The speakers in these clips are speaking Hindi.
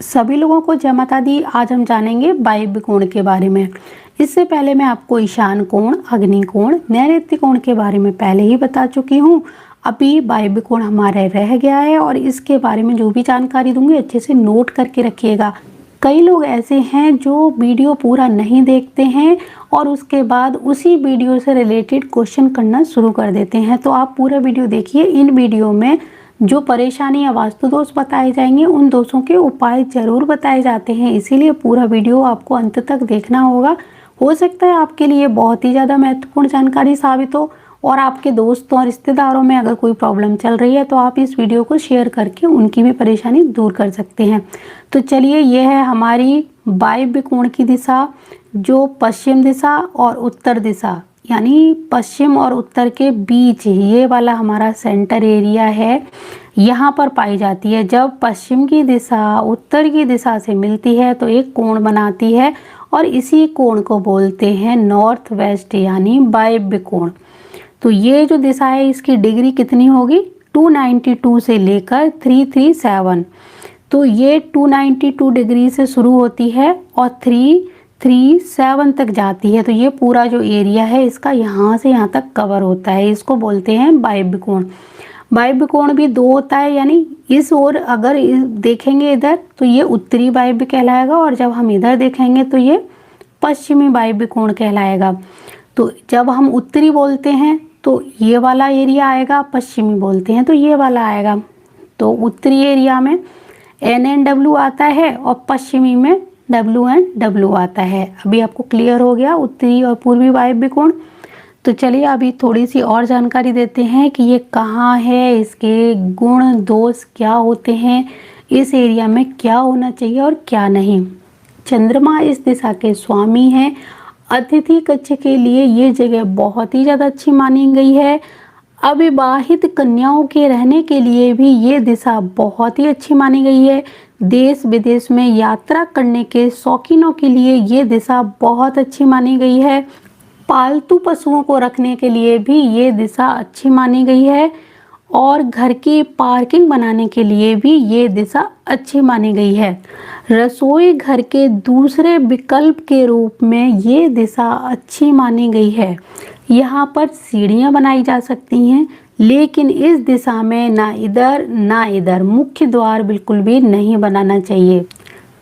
सभी लोगों को जय माता दी। आज हम जानेंगे वायव्य कोण के बारे में। इससे पहले मैं आपको ईशान कोण, अग्नि कोण, नैऋत्य कोण के बारे में पहले ही बता चुकी हूँ। अभी वायव्य कोण हमारे रह गया है और इसके बारे में जो भी जानकारी दूंगी अच्छे से नोट करके रखिएगा। कई लोग ऐसे हैं जो वीडियो पूरा नहीं देखते हैं और उसके बाद उसी वीडियो से रिलेटेड क्वेश्चन करना शुरू कर देते हैं। तो आप पूरा वीडियो देखिए। इन वीडियो में जो परेशानी या वास्तु दोष बताए जाएंगे उन दोषों के उपाय जरूर बताए जाते हैं, इसीलिए पूरा वीडियो आपको अंत तक देखना होगा। हो सकता है आपके लिए बहुत ही ज़्यादा महत्वपूर्ण जानकारी साबित हो और आपके दोस्तों और रिश्तेदारों में अगर कोई प्रॉब्लम चल रही है तो आप इस वीडियो को शेयर करके उनकी भी परेशानी दूर कर सकते हैं। तो चलिए, यह है हमारी वायव्य कोण की दिशा, जो पश्चिम दिशा और उत्तर दिशा यानी पश्चिम और उत्तर के बीच ये वाला हमारा सेंटर एरिया है, यहाँ पर पाई जाती है। जब पश्चिम की दिशा उत्तर की दिशा से मिलती है तो एक कोण बनाती है और इसी कोण को बोलते हैं नॉर्थ वेस्ट यानी वायव्य कोण। तो ये जो दिशा है इसकी डिग्री कितनी होगी? 292 से लेकर 337। तो ये 292 डिग्री से शुरू होती है और 337 तक जाती है। तो ये पूरा जो एरिया है इसका यहाँ से यहाँ तक कवर होता है, इसको बोलते हैं वायव्य कोण। वायव्य कोण भी दो होता है, यानी इस ओर अगर देखेंगे इधर तो ये उत्तरी वायव्य कहलाएगा और जब हम इधर देखेंगे तो ये पश्चिमी वायव्य कोण कहलाएगा। तो जब हम उत्तरी बोलते हैं तो ये वाला एरिया आएगा, पश्चिमी बोलते हैं तो ये वाला आएगा। तो उत्तरी एरिया में NNW आता है और पश्चिमी में WNW आता है। अभी आपको क्लियर हो गया उत्तरी और पूर्वी वायव्य कोण। तो चलिए अभी थोड़ी सी और जानकारी देते हैं कि ये कहाँ है, इसके गुण दोष क्या होते हैं, इस एरिया में क्या होना चाहिए और क्या नहीं। चंद्रमा इस दिशा के स्वामी हैं। अतिथि कक्ष के लिए ये जगह बहुत ही ज़्यादा अच्छी मानी गई है। अविवाहित कन्याओं के रहने के लिए भी ये दिशा बहुत ही अच्छी मानी गई है। देश विदेश में यात्रा करने के शौकीनों के लिए ये दिशा बहुत अच्छी मानी गई है। पालतू पशुओं को रखने के लिए भी ये दिशा अच्छी मानी गई है और घर की पार्किंग बनाने के लिए भी ये दिशा अच्छी मानी गई है। रसोई घर के दूसरे विकल्प के रूप में ये दिशा अच्छी मानी गई है। यहाँ पर सीढ़ियाँ बनाई जा सकती हैं, लेकिन इस दिशा में ना इधर मुख्य द्वार बिल्कुल भी नहीं बनाना चाहिए।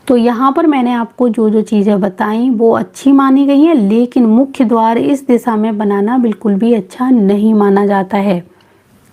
तो यहाँ पर मैंने आपको जो जो चीज़ें बताई वो अच्छी मानी गई हैं, लेकिन मुख्य द्वार इस दिशा में बनाना बिल्कुल भी अच्छा नहीं माना जाता है।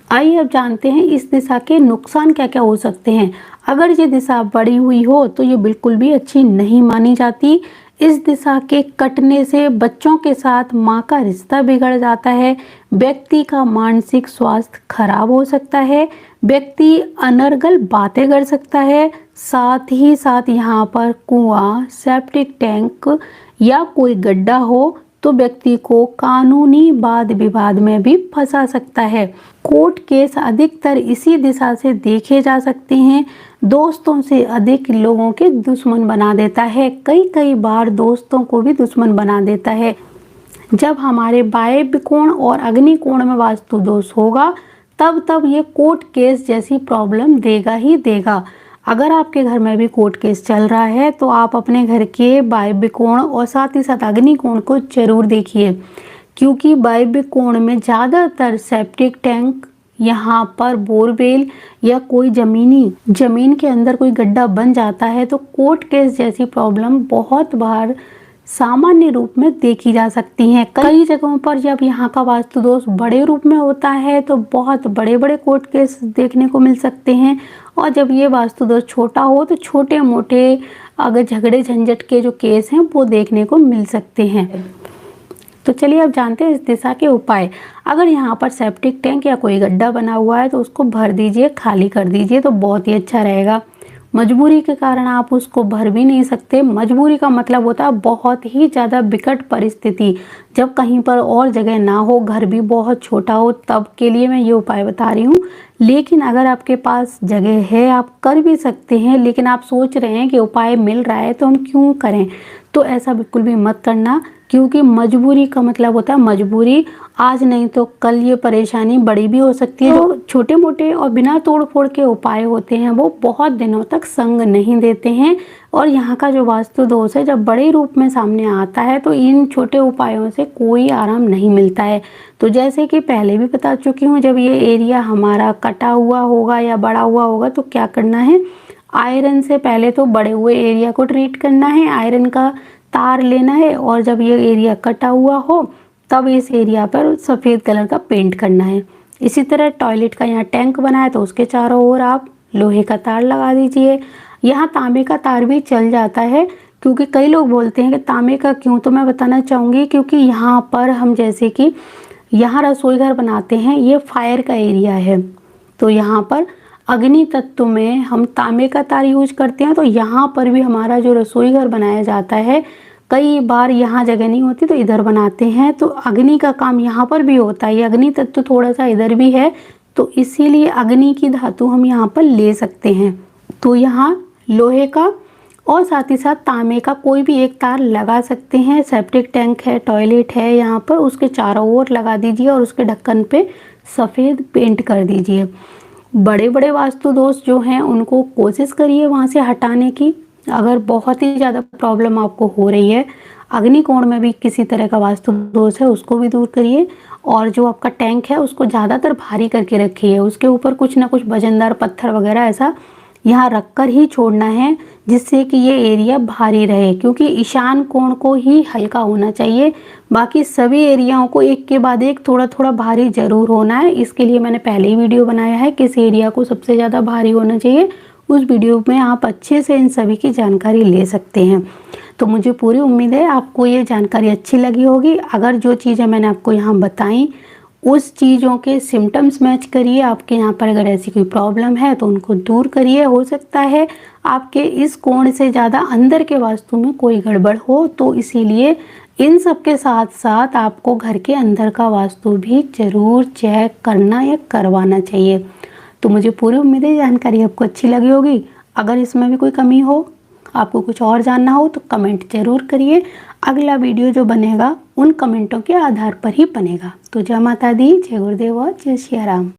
आइए अब जानते हैं इस दिशा के नुकसान क्या क्या हो सकते हैं। अगर ये दिशा बढ़ी हुई हो तो ये बिल्कुल भी अच्छी नहीं मानी जाती। इस दिशा के कटने से बच्चों के साथ माँ का रिश्ता बिगड़ जाता है, व्यक्ति का मानसिक स्वास्थ्य खराब हो सकता है, व्यक्ति अनर्गल बातें कर सकता है। साथ ही साथ यहाँ पर कुआं, सेप्टिक टैंक या कोई गड्ढा हो तो व्यक्ति को कानूनी वाद विवाद में भी फंसा सकता है। कोर्ट केस अधिकतर इसी दिशा से देखे जा सकते हैं। दोस्तों से अधिक लोगों के दुश्मन बना देता है, कई बार दोस्तों को भी दुश्मन बना देता है। जब हमारे वायव्य कोण और अग्नि कोण में वास्तु दोष होगा तब ये कोर्ट केस जैसी प्रॉब्लम देगा ही देगा। अगर आपके घर में भी कोर्ट केस चल रहा है तो आप अपने घर के वायव्य कोण और साथ ही साथ अग्नि कोण को जरूर देखिए, क्योंकि वायव्य कोण में ज़्यादातर सेप्टिक टैंक, यहाँ पर बोरवेल या कोई जमीन के अंदर कोई गड्ढा बन जाता है तो कोर्ट केस जैसी प्रॉब्लम बहुत बार सामान्य रूप में देखी जा सकती हैं। कई जगहों पर जब यहाँ का वास्तु दोष बड़े रूप में होता है तो बहुत बड़े बड़े कोर्ट केस देखने को मिल सकते हैं, और जब ये वास्तु दोष छोटा हो तो छोटे मोटे अगर झगड़े झंझट के जो केस हैं वो देखने को मिल सकते हैं। तो चलिए अब जानते हैं इस दिशा के उपाय। अगर यहाँ पर सेप्टिक टैंक या कोई गड्ढा बना हुआ है तो उसको भर दीजिए, खाली कर दीजिए तो बहुत ही अच्छा रहेगा। मजबूरी के कारण आप उसको भर भी नहीं सकते। मजबूरी का मतलब होता है बहुत ही ज़्यादा विकट परिस्थिति, जब कहीं पर और जगह ना हो, घर भी बहुत छोटा हो, तब के लिए मैं ये उपाय बता रही हूँ। लेकिन अगर आपके पास जगह है आप कर भी सकते हैं, लेकिन आप सोच रहे हैं कि उपाय मिल रहा है तो हम क्यों करें, तो ऐसा बिल्कुल भी मत करना, क्योंकि मजबूरी का मतलब होता है मजबूरी, आज नहीं तो कल ये परेशानी बड़ी भी हो सकती है। जो छोटे मोटे और बिना तोड़ फोड़ के उपाय होते हैं वो बहुत दिनों तक संग नहीं देते हैं। और यहाँ का जो वास्तु दोष है जब बड़े रूप में सामने आता है तो इन छोटे उपायों से कोई आराम नहीं मिलता है। तो जैसे कि पहले भी बता चुकी हूँ, जब ये एरिया हमारा कटा हुआ होगा या बड़ा हुआ होगा तो क्या करना है, आयरन से पहले तो बड़े हुए एरिया को ट्रीट करना है, आयरन का तार लेना है, और जब ये एरिया कटा हुआ हो तब इस एरिया पर सफ़ेद कलर का पेंट करना है। इसी तरह टॉयलेट का यहाँ टैंक बना है तो उसके चारों ओर आप लोहे का तार लगा दीजिए। यहाँ तांबे का तार भी चल जाता है, क्योंकि कई लोग बोलते हैं कि तांबे का क्यों, तो मैं बताना चाहूँगी क्योंकि यहाँ पर हम जैसे कि यहाँ रसोई घर बनाते हैं, ये फायर का एरिया है, तो यहाँ पर अग्नि तत्व में हम तांबे का तार यूज करते हैं। तो यहाँ पर भी हमारा जो रसोई घर बनाया जाता है, कई बार यहाँ जगह नहीं होती तो इधर बनाते हैं, तो अग्नि का काम यहाँ पर भी होता है। ये अग्नि तत्व थोड़ा सा इधर भी है, तो इसीलिए अग्नि की धातु हम यहाँ पर ले सकते हैं। तो यहाँ लोहे का और साथ ही साथ तांबे का कोई भी एक तार लगा सकते हैं। सेप्टिक टैंक है, टॉयलेट है, यहाँ पर उसके चारों ओर लगा दीजिए और उसके ढक्कन पे सफ़ेद पेंट कर दीजिए। बड़े बड़े वास्तु दोष जो हैं उनको कोशिश करिए वहाँ से हटाने की। अगर बहुत ही ज़्यादा प्रॉब्लम आपको हो रही है, अग्निकोण में भी किसी तरह का वास्तु दोष है, उसको भी दूर करिए। और जो आपका टैंक है उसको ज़्यादातर भारी करके रखिए, उसके ऊपर कुछ ना कुछ वजनदार पत्थर वगैरह ऐसा यहाँ रख कर ही छोड़ना है, जिससे कि ये एरिया भारी रहे, क्योंकि ईशान कोण को ही हल्का होना चाहिए। बाकी सभी एरियाओं को एक के बाद एक थोड़ा थोड़ा भारी ज़रूर होना है। इसके लिए मैंने पहले ही वीडियो बनाया है किस एरिया को सबसे ज़्यादा भारी होना चाहिए, उस वीडियो में आप अच्छे से इन सभी की जानकारी ले सकते हैं। तो मुझे पूरी उम्मीद है आपको ये जानकारी अच्छी लगी होगी। अगर जो चीज़ें मैंने आपको यहाँ बताई उस चीज़ों के सिम्टम्स मैच करिए, आपके यहाँ पर अगर ऐसी कोई प्रॉब्लम है तो उनको दूर करिए। हो सकता है आपके इस कोण से ज़्यादा अंदर के वास्तु में कोई गड़बड़ हो, तो इसीलिए इन सब के साथ साथ आपको घर के अंदर का वास्तु भी ज़रूर चेक करना या करवाना चाहिए। तो मुझे पूरी उम्मीद है जानकारी आपको अच्छी लगी होगी। अगर इसमें भी कोई कमी हो, आपको कुछ और जानना हो तो कमेंट ज़रूर करिए। अगला वीडियो जो बनेगा उन कमेंटों के आधार पर ही बनेगा। तो जय माता दी, जय गुरुदेव और जय श्री राम।